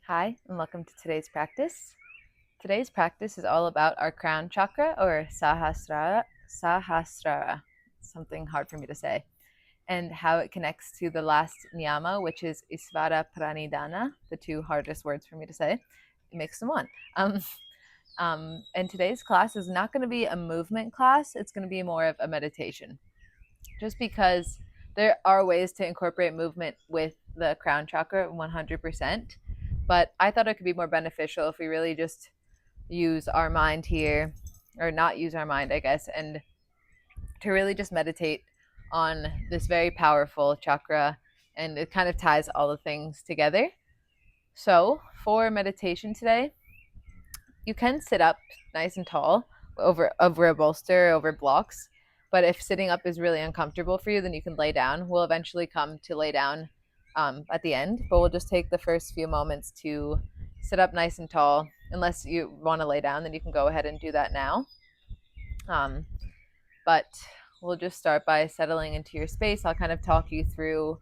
Hi, and welcome to today's practice. Today's practice is all about our crown chakra, or Sahasrara, something hard for me to say, and how it connects to the last Niyama, which is Isvara Pranidana, the two hardest words for me to say. It makes them one. And today's class is not going to be a movement class, it's going to be more of a meditation. Just because there are ways to incorporate movement with the crown chakra 100%. But I thought it could be more beneficial if we really just use our mind here, or not use our mind, I guess, and to really just meditate on this very powerful chakra, and it kind of ties all the things together. So for meditation today, you can sit up nice and tall over a bolster, over blocks. But if sitting up is really uncomfortable for you, then you can lay down. We'll eventually come to lay down at the end, but we'll just take the first few moments to sit up nice and tall. Unless you want to lay down, then you can go ahead and do that now. But we'll just start by settling into your space. I'll kind of talk you through.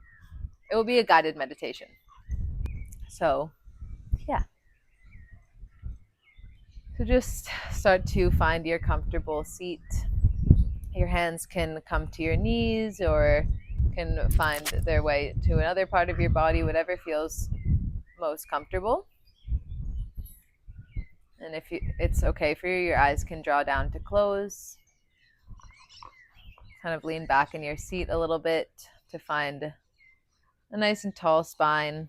It will be a guided meditation. So, yeah. So just start to find your comfortable seat. Your hands can come to your knees or can find their way to another part of your body, whatever feels most comfortable. And if it's okay for you, your eyes can draw down to close. Kind of lean back in your seat a little bit to find a nice and tall spine.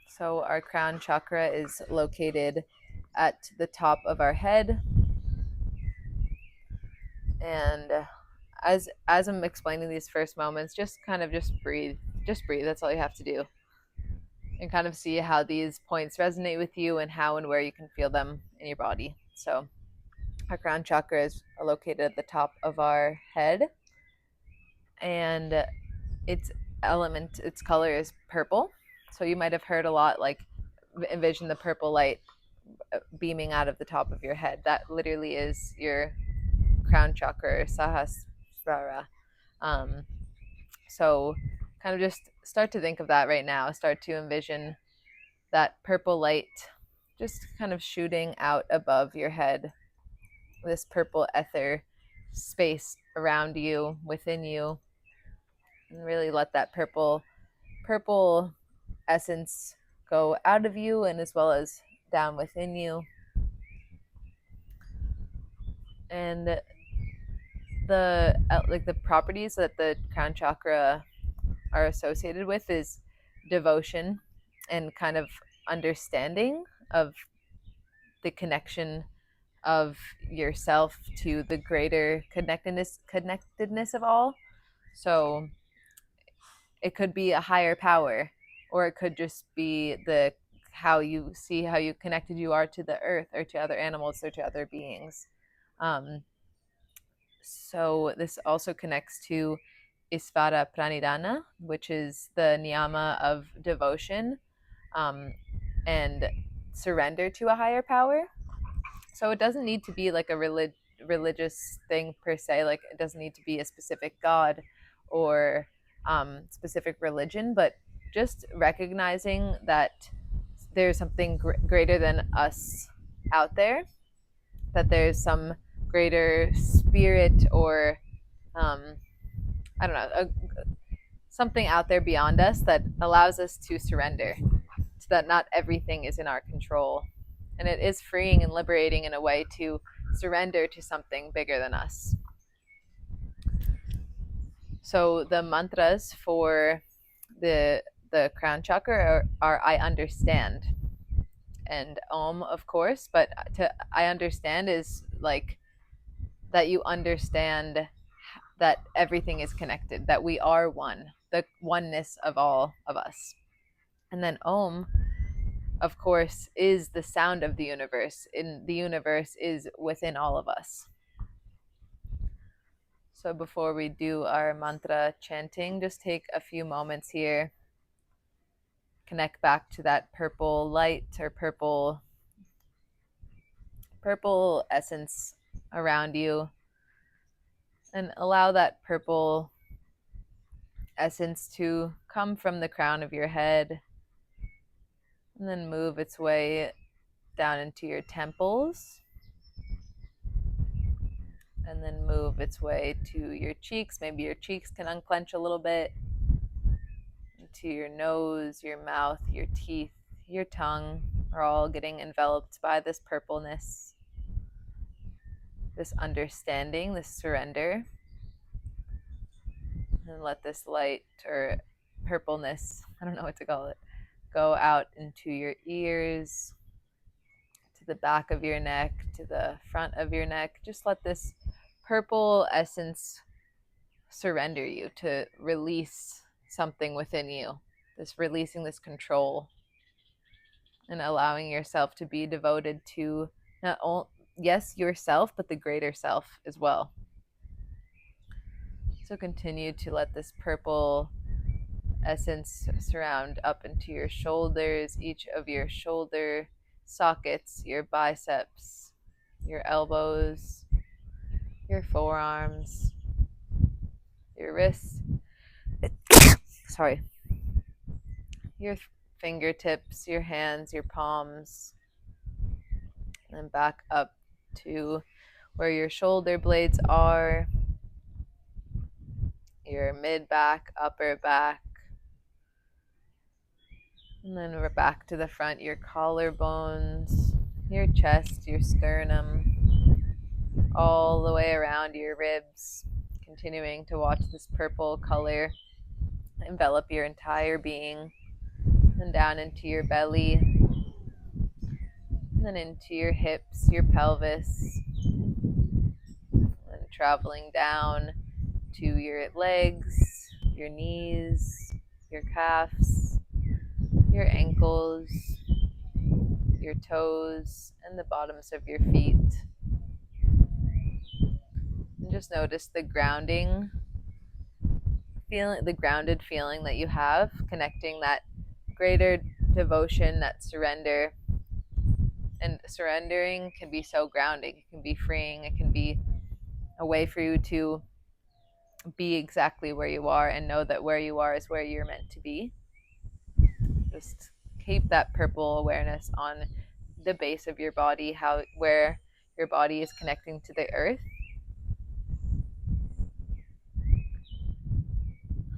So our crown chakra is located at the top of our head. And as I'm explaining these first moments, just breathe. Just breathe. That's all you have to do. And kind of see how these points resonate with you and how and where you can feel them in your body. So our crown chakra is located at the top of our head. And its color is purple. So you might have heard a lot, like, envision the purple light beaming out of the top of your head. That literally is your crown chakra, or Sahasrara. So kind of just start to think of that right now. Start to envision that purple light just kind of shooting out above your head. This purple ether space around you, within you. And really let that purple essence go out of you and as well as down within you. And the properties that the crown chakra are associated with is devotion and kind of understanding of the connection of yourself to the greater connectedness of all. So it could be a higher power, or it could just be how you connected you are to the earth or to other animals or to other beings. So this also connects to Isvara Pranidana, which is the Niyama of devotion and surrender to a higher power. So it doesn't need to be like a religious thing per se. Like, it doesn't need to be a specific god or specific religion, but just recognizing that there's something greater than us out there, that there's some greater spirit or I don't know, something out there beyond us that allows us to surrender, so that not everything is in our control. And it is freeing and liberating in a way to surrender to something bigger than us. So the mantras for the crown chakra are I understand and Om, of course, but I understand is like that you understand that everything is connected, that we are one, the oneness of all of us. And then Om, of course, is the sound of the universe, and the universe is within all of us. So before we do our mantra chanting, just take a few moments here. Connect back to that purple light or purple essence around you, and allow that purple essence to come from the crown of your head and then move its way down into your temples, and then move its way to your cheeks. Maybe your cheeks can unclench a little bit, to your nose, your mouth, your teeth, your tongue are all getting enveloped by this purpleness, this understanding, this surrender. And let this light or purpleness, I don't know what to call it, go out into your ears, to the back of your neck, to the front of your neck. Just let this purple essence surrender you, to release something within you, this releasing this control, and allowing yourself to be devoted to not only, yes, yourself, but the greater self as well. So continue to let this purple essence surround up into your shoulders, each of your shoulder sockets, your biceps, your elbows, your forearms, your wrists, your fingertips, your hands, your palms, and then back up to where your shoulder blades are, your mid back, upper back, and then we're back to the front, your collarbones, your chest, your sternum, all the way around your ribs, continuing to watch this purple color envelop your entire being, and down into your belly, and then into your hips, your pelvis, and traveling down to your legs, your knees, your calves, your ankles, your toes, and the bottoms of your feet. And just notice the grounding feeling, the grounded feeling that you have, connecting that greater devotion, that surrender. And surrendering can be so grounding. It can be freeing. It can be a way for you to be exactly where you are and know that where you are is where you're meant to be. Just keep that purple awareness on the base of your body, where your body is connecting to the earth.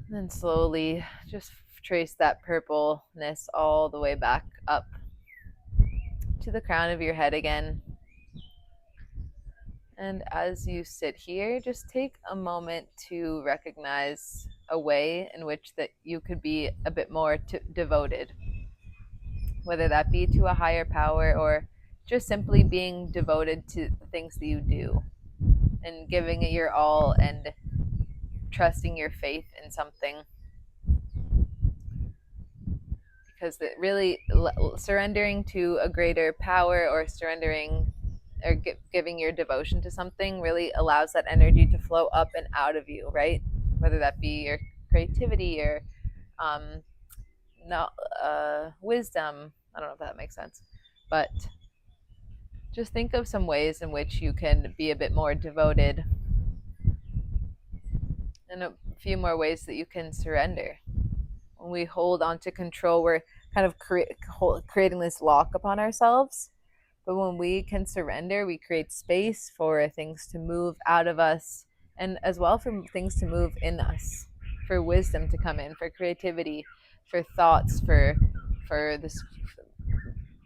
And then slowly just trace that purpleness all the way back up to the crown of your head again. And as you sit here, just take a moment to recognize a way in which that you could be a bit more devoted, whether that be to a higher power or just simply being devoted to the things that you do and giving it your all and trusting your faith in something. Because it really, surrendering to a greater power or surrendering or giving your devotion to something really allows that energy to flow up and out of you, right? Whether that be your creativity or wisdom. I don't know if that makes sense, but just think of some ways in which you can be a bit more devoted, and a few more ways that you can surrender. When we hold on to control, we're kind of creating this lock upon ourselves. But when we can surrender, we create space for things to move out of us, and as well for things to move in us, for wisdom to come in, for creativity, for thoughts, for this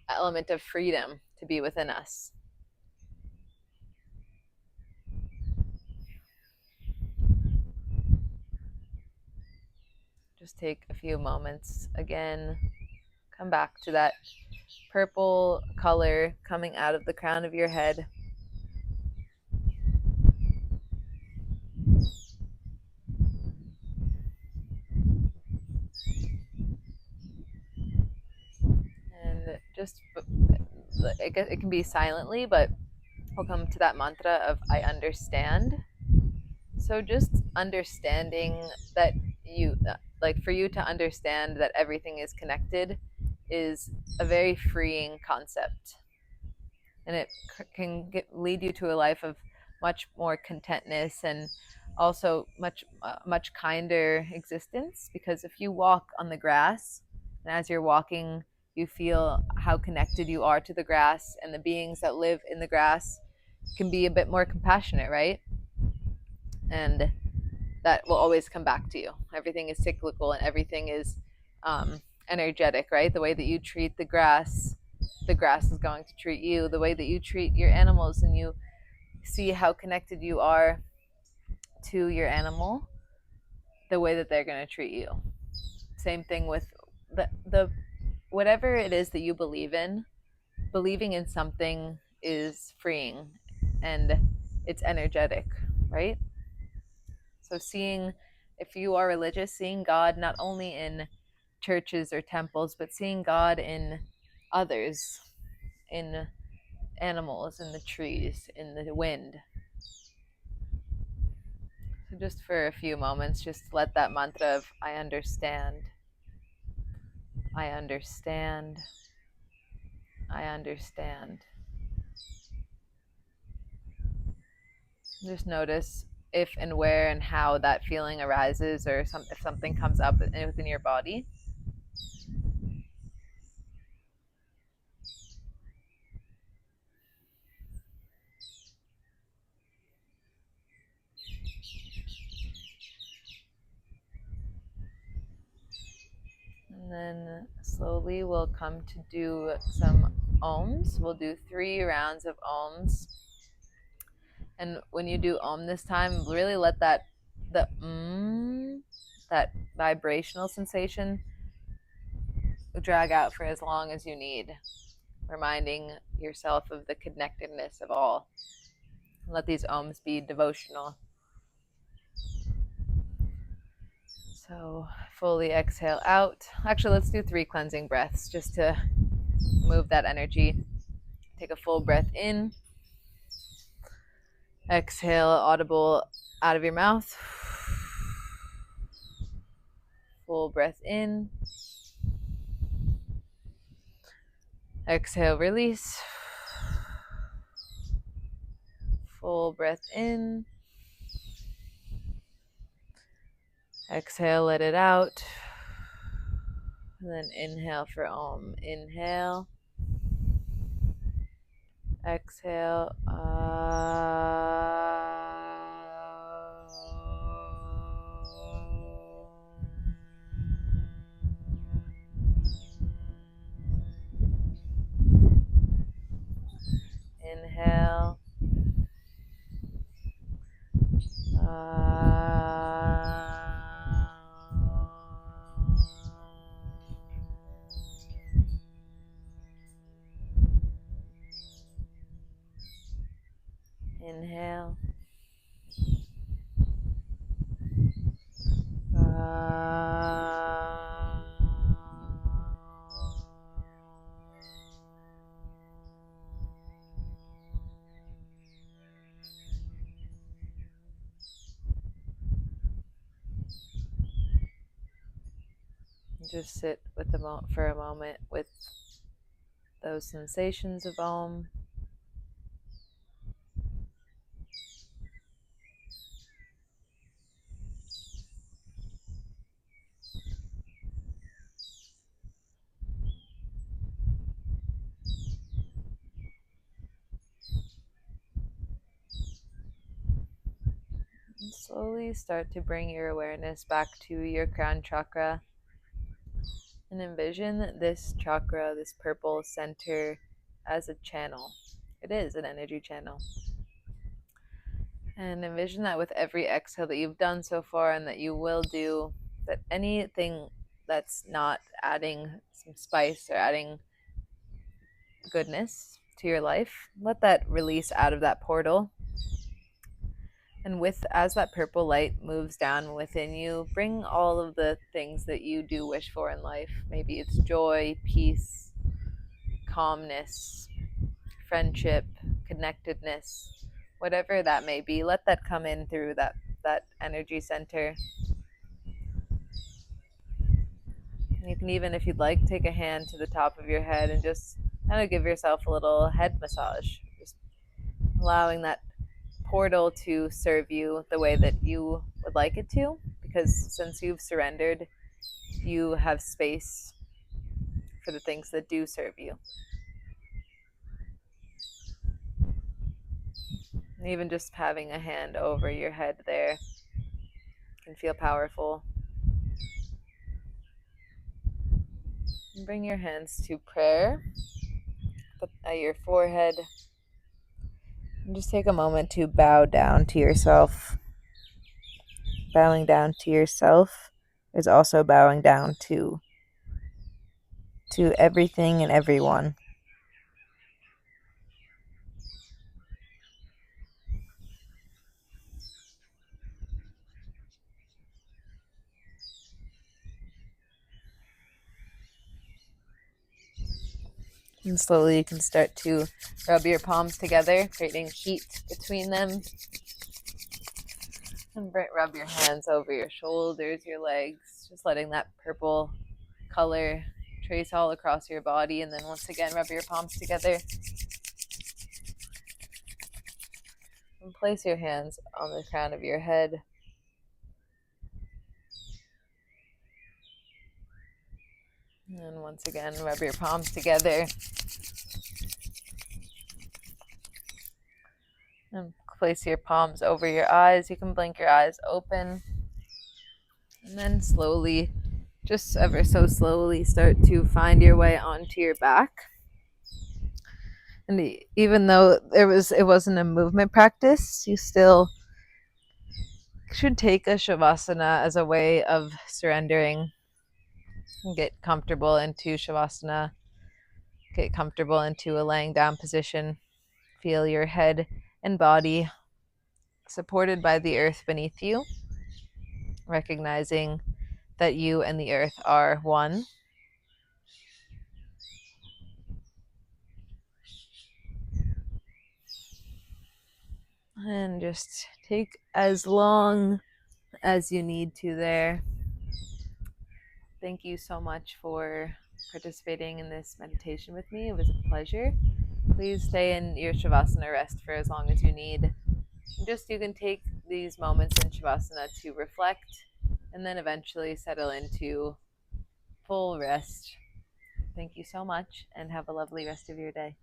element of freedom to be within us. Just take a few moments again, come back to that purple color coming out of the crown of your head. And just, I guess it can be silently, but we'll come to that mantra of I understand. So just understanding that for you to understand that everything is connected is a very freeing concept. And it can lead you to a life of much more contentness and also much kinder existence, because if you walk on the grass, and as you're walking you feel how connected you are to the grass and the beings that live in the grass, you can be a bit more compassionate, right? And that will always come back to you. Everything is cyclical and everything is energetic, right? The way that you treat the grass is going to treat you. The way that you treat your animals, and you see how connected you are to your animal, the way that they're going to treat you. Same thing with the whatever it is that you believe in. Believing in something is freeing, and it's energetic, right? So if you are religious, seeing God not only in churches or temples, but seeing God in others, in animals, in the trees, in the wind. So just for a few moments, just let that mantra of I understand, I understand, I understand. Just notice if and where and how that feeling arises, or if something comes up within your body. And then slowly we'll come to do some ohms. We'll do 3 rounds of ohms. And when you do om this time, really let that vibrational sensation drag out for as long as you need, reminding yourself of the connectedness of all. Let these ohms be devotional. So fully exhale out. Actually, let's do 3 cleansing breaths just to move that energy. Take a full breath in. Exhale, audible out of your mouth. Full breath in. Exhale, release. Full breath in. Exhale, let it out. And then inhale for om. Inhale. Exhale. Inhale. Inhale. Just sit for a moment with those sensations of om. And slowly start to bring your awareness back to your crown chakra. And envision this chakra, this purple center, as a channel. It is an energy channel. And envision that with every exhale that you've done so far and that you will do, that anything that's not adding some spice or adding goodness to your life, let that release out of that portal. And as that purple light moves down within you, bring all of the things that you do wish for in life. Maybe it's joy, peace, calmness, friendship, connectedness, whatever that may be. Let that come in through that energy center. And you can even, if you'd like, take a hand to the top of your head and just kind of give yourself a little head massage. Just allowing that portal to serve you the way that you would like it to, because since you've surrendered, you have space for the things that do serve you. And even just having a hand over your head there can feel powerful. And bring your hands to prayer at your forehead. And just take a moment to bow down to yourself. Bowing down to yourself is also bowing down to everything and everyone. And slowly you can start to rub your palms together, creating heat between them. And rub your hands over your shoulders, your legs, just letting that purple color trace all across your body. And then once again, rub your palms together. And place your hands on the crown of your head. And once again, rub your palms together. And place your palms over your eyes. You can blink your eyes open. And then slowly, just ever so slowly, start to find your way onto your back. And even though it wasn't a movement practice, you still should take a shavasana as a way of surrendering. Get comfortable into shavasana. Get comfortable into a laying down position. Feel your head and body supported by the earth beneath you, recognizing that you and the earth are one. And just take as long as you need to there. Thank you so much for participating in this meditation with me. It was a pleasure. Please stay in your shavasana rest for as long as you need. Just you can take these moments in shavasana to reflect and then eventually settle into full rest. Thank you so much and have a lovely rest of your day.